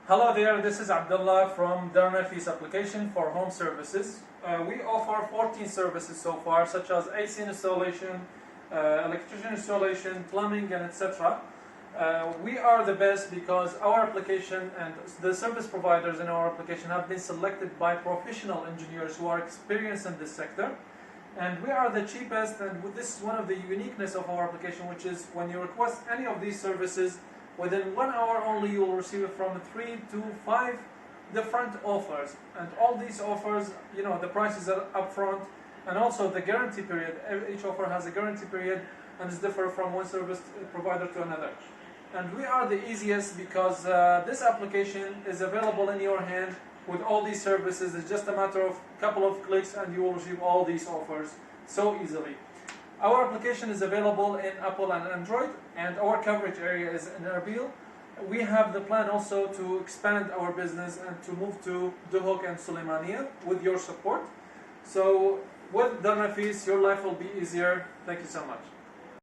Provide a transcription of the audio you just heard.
Hello there, this is Abdullah from Darnafees Application for home services. We offer 14 services so far, such as AC installation, electrician installation, plumbing, and etc. We are the best because our application and the service providers in our application have been selected by professional engineers who are experienced in this sector. And we are the cheapest, and this is one of the uniqueness of our application, which is when you request any of these services, within 1 hour only you will receive from 3 to 5 different offers. And all these offers, the prices are upfront, and also the guarantee period. Each offer has a guarantee period and is different from one service provider to another. And we are the easiest because this application is available in your hand with all these services. It's just a matter of a couple of clicks and you will receive all these offers so easily. Our application is available in Apple and Android, and our coverage area is in Erbil. We have the plan also to expand our business and to move to Duhok and Suleymaniye with your support. So with Darnafees, your life will be easier. Thank you so much.